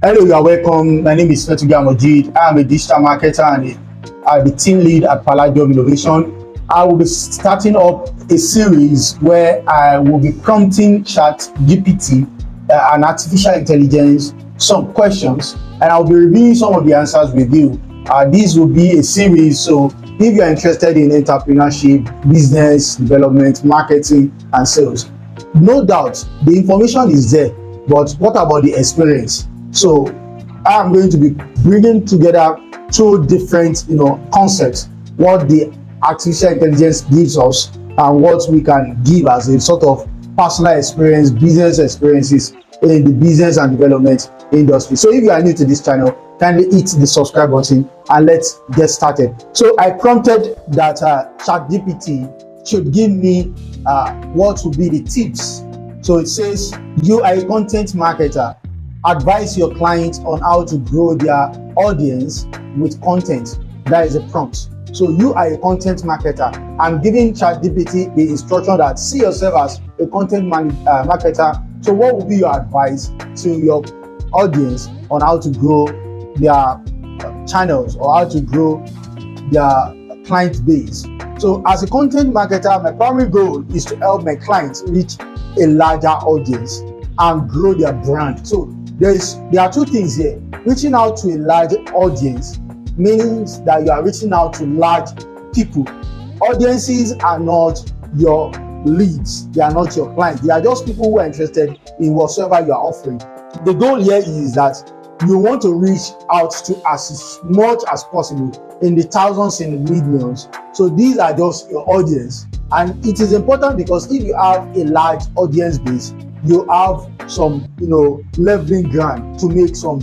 Hello, you are welcome. My name is Fetuga Majid. I am a digital marketer and the team lead at Palladium Innovation. I will be starting up a series where I will be prompting ChatGPT, and artificial intelligence, some questions, and I'll be reviewing some of the answers with you. This will be a series, so if you are interested in entrepreneurship, business development, marketing, and sales, no doubt the information is there, but what about the experience? So I'm going to be bringing together two different concepts: what the artificial intelligence gives us and what we can give as a sort of personal experience, business experiences in the business and development industry. So if you are new to this channel, kindly hit the subscribe button and let's get started. So I prompted that ChatGPT should give me what would be the tips. So it says, you are a content marketer, advise your clients on how to grow their audience with content. That is a prompt. So you are a content marketer. I'm giving ChatGPT the instruction that see yourself as a content marketer. So what would be your advice to your audience on how to grow their channels or how to grow their client base? So as a content marketer, my primary goal is to help my clients reach a larger audience and grow their brand. So there are two things here. Reaching out to a large audience means that you are reaching out to large people. Audiences are not your leads, they are not your clients, they are just people who are interested in whatsoever you are offering. The goal here is that you want to reach out to as much as possible, in the thousands, in the millions. So these are just your audience, and it is important because if you have a large audience base, you have some leveling ground to make some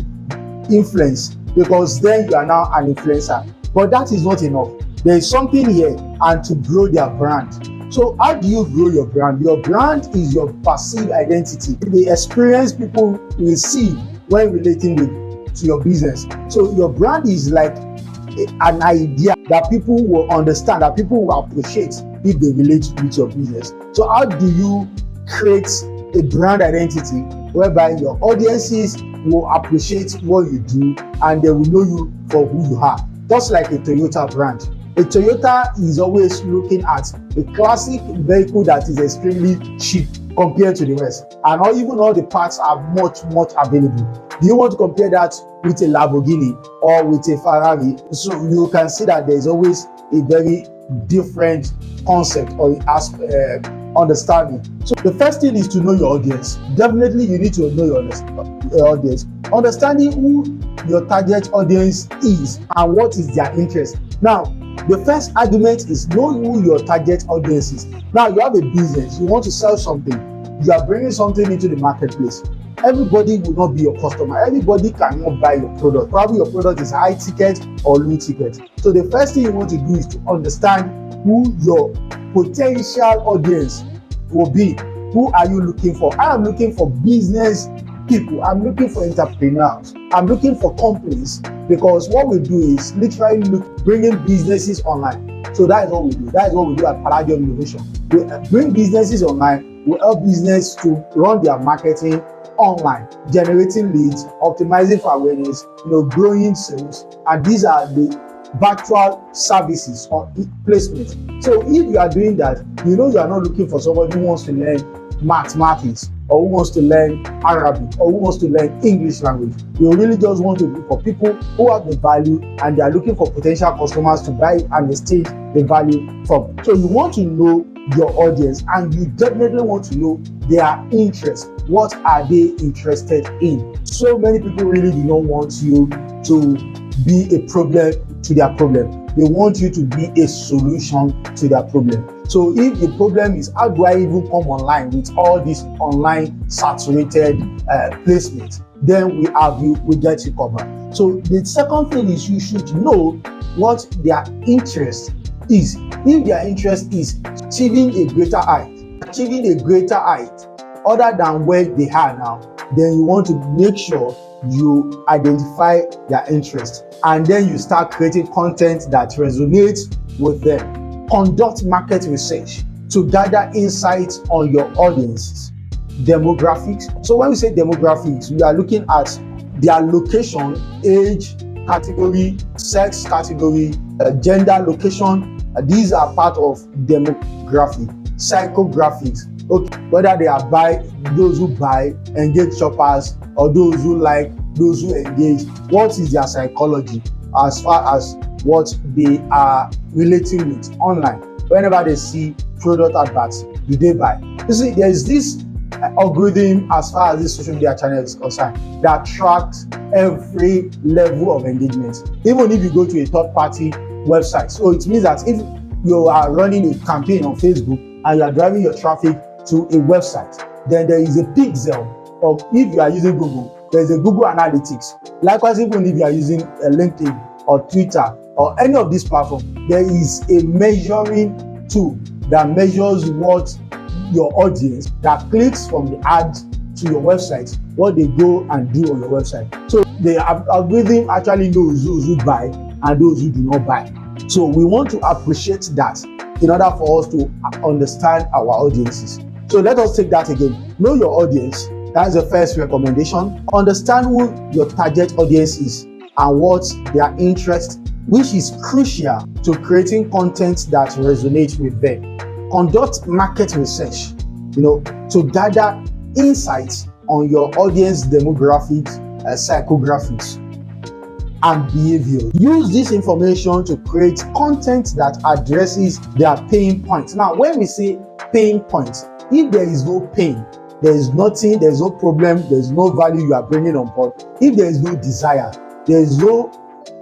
influence, because then you are now an influencer. But that is not enough. There is something here, and to grow their brand. So how do you grow your brand? Your brand is your perceived identity, the experience people will see when relating to your business. So your brand is like an idea that people will understand, that people will appreciate if they relate with your business. So how do you create a brand identity whereby your audiences will appreciate what you do and they will know you for who you are? Just like a Toyota brand. A Toyota is always looking at a classic vehicle that is extremely cheap compared to the rest, and even all the parts are much available. Do you want to compare that with a Lamborghini or with a Ferrari? So you can see that there is always a very different concept or understanding. So the first thing is to know your audience. Definitely you need to know your audience. Understanding who your target audience is and what is their interest. Now, the first argument is know who your target audience is. Now you have a business, you want to sell something, you are bringing something into the marketplace. Everybody will not be your customer. Everybody cannot buy your product. Probably your product is high ticket or low ticket. So the first thing you want to do is to understand who your potential audience will be. Who are you looking for? I am looking for business people. I'm looking for entrepreneurs. I'm looking for companies, because what we do is literally bringing businesses online. So that is what we do. That is what we do at Palladium Innovation. We bring businesses online. We help business to run their marketing online, generating leads, optimizing for awareness, growing sales, and these are the virtual services or placement. So if you are doing that, you are not looking for somebody who wants to learn mathematics or who wants to learn Arabic or who wants to learn English language. You really just want to look for people who have the value and they are looking for potential customers to buy and exchange the value from. So you want to know your audience, and you definitely want to know their interests. What are they interested in? So many people really do not want you to be a problem to their problem. They want you to be a solution to their problem. So if the problem is, how do I even come online with all this online saturated placement, then we get you covered. So the second thing is you should know what their interest is. If their interest is achieving a greater height other than where they are now, then you want to make sure you identify their interest, and then you start creating content that resonates with them. Conduct market research to gather insights on your audiences. Demographics. So when we say demographics, we are looking at their location, age category, sex category, gender, location. These are part of demographic. Psychographics, okay, whether they are those who buy, engage shoppers, or those who like, those who engage. What is their psychology as far as what they are relating with online? Whenever they see product adverts, do they buy? You see, there is this algorithm as far as this social media channel is concerned that tracks every level of engagement, even if you go to a third-party website. So it means that if you are running a campaign on Facebook and you are driving your traffic to a website, then there is a pixel of, if you are using Google, there is a Google Analytics. Likewise, even if you are using LinkedIn or Twitter or any of these platforms, there is a measuring tool that measures what your audience that clicks from the ad to your website, what they go and do on your website. So the algorithm actually knows those who buy and those who do not buy. So we want to appreciate that in order for us to understand our audiences. So let us take that again. Know your audience. That's the first recommendation. Understand who your target audience is and what their interest, which is crucial to creating content that resonates with them. Conduct market research, to gather insights on your audience demographics, psychographics, and behavior. Use this information to create content that addresses their pain points. Now, when we say pain points, if there is no pain, there is nothing, there is no problem, there is no value you are bringing on board. If there is no desire, there is no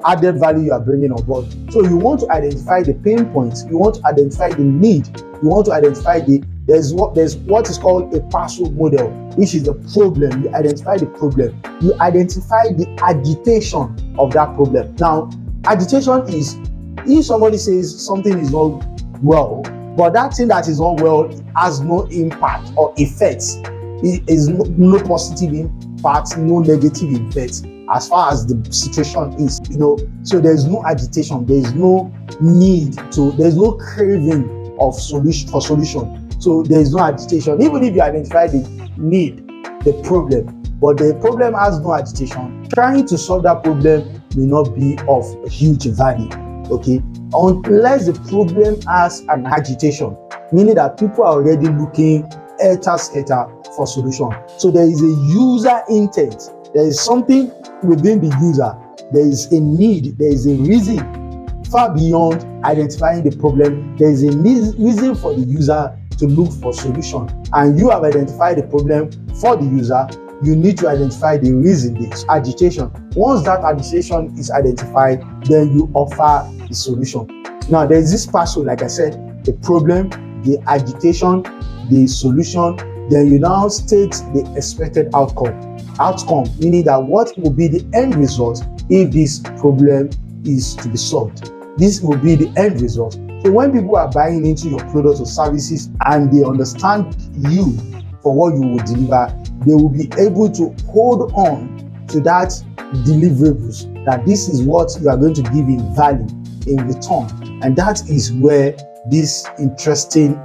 added value you are bringing on board. So you want to identify the pain points, you want to identify the need, you want to identify there's what is called a PASO model, which is the problem. You identify the problem, you identify the agitation of that problem. Now, agitation is if somebody says something is not well, but that thing that is not well has no impact or effects. It is no positive impact, no negative effects as far as the situation is, so there is no agitation, there is no need to, there is no craving of solution. So there is no agitation. Even if you identify the need, the problem, but the problem has no agitation, trying to solve that problem may not be of huge value, okay? Unless the problem has an agitation, meaning that people are already looking helter-skelter for solution. So there is a user intent. There is something within the user. There is a need. There is a reason far beyond identifying the problem. There is a reason for the user to look for solution. And you have identified the problem for the user. You need to identify the reason, the agitation. Once that agitation is identified, then you offer the solution. Now, there is this PASO, like I said, the problem, the agitation, the solution. Then you now state the expected outcome. Outcome meaning that what will be the end result if this problem is to be solved. This will be the end result. So when people are buying into your products or services and they understand you for what you will deliver, they will be able to hold on to that deliverables, that this is what you are going to give in value in return. And that is where this interesting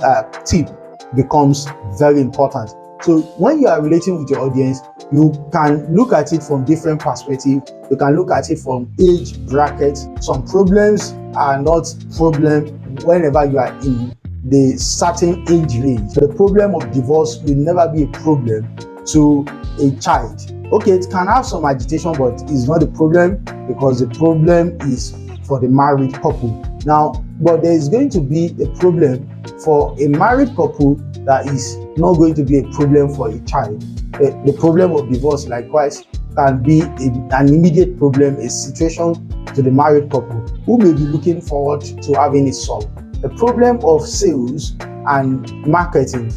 tip becomes very important. So when you are relating with your audience, you can look at it from different perspectives. You can look at it from age brackets. Some problems are not problem whenever you are in the certain age range. The problem of divorce will never be a problem to a child. Okay, it can have some agitation, but it's not a problem because the problem is for the married couple. Now, but there is going to be a problem for a married couple that is not going to be a problem for a child. The problem of divorce, likewise, can be an immediate problem, a situation to the married couple who may be looking forward to having it solved. The problem of sales and marketing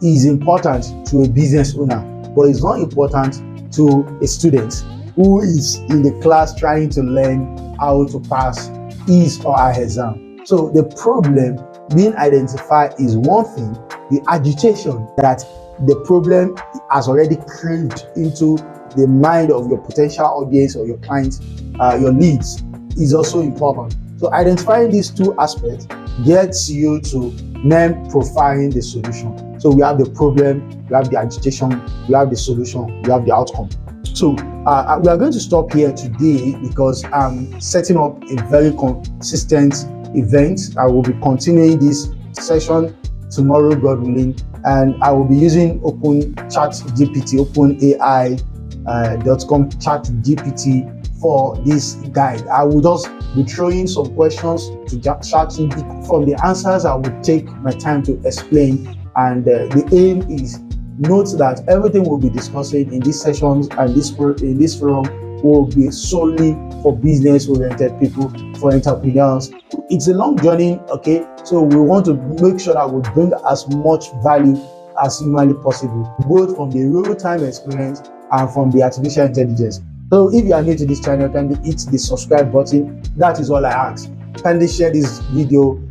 is important to a business owner, but it's not important to a student who is in the class trying to learn how to pass his or her exam. So the problem being identified is one thing. The agitation that the problem has already craved into the mind of your potential audience or your clients, your leads, is also important. So identifying these two aspects gets you to then profiling the solution. So we have the problem, we have the agitation, we have the solution, we have the outcome. So we are going to stop here today because I'm setting up a very consistent event. I will be continuing this session tomorrow, God willing, and I will be using ChatGPT, OpenAI.com ChatGPT for this guide. I will just be throwing some questions to ChatGPT. From the answers, I will take my time to explain, and the aim is note that everything we'll be discussing in these sessions and in this forum will be solely for business-oriented people, for entrepreneurs. It's a long journey, okay? So we want to make sure that we bring as much value as humanly possible, both from the real-time experience and from the artificial intelligence. So if you are new to this channel, kindly hit the subscribe button. That is all I ask. Kindly share this video.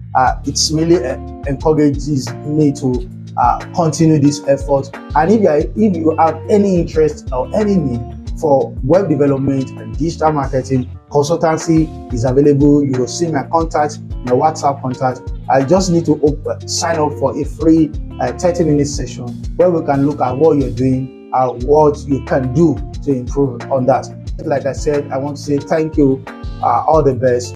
It's really encourages me to continue this effort. And if you have any interest or any need for web development and digital marketing, consultancy is available. You will see my contact, my WhatsApp contact. I just need to sign up for a free 30-minute session where we can look at what you're doing and what you can do to improve on that. Like I said, I want to say thank you, all the best.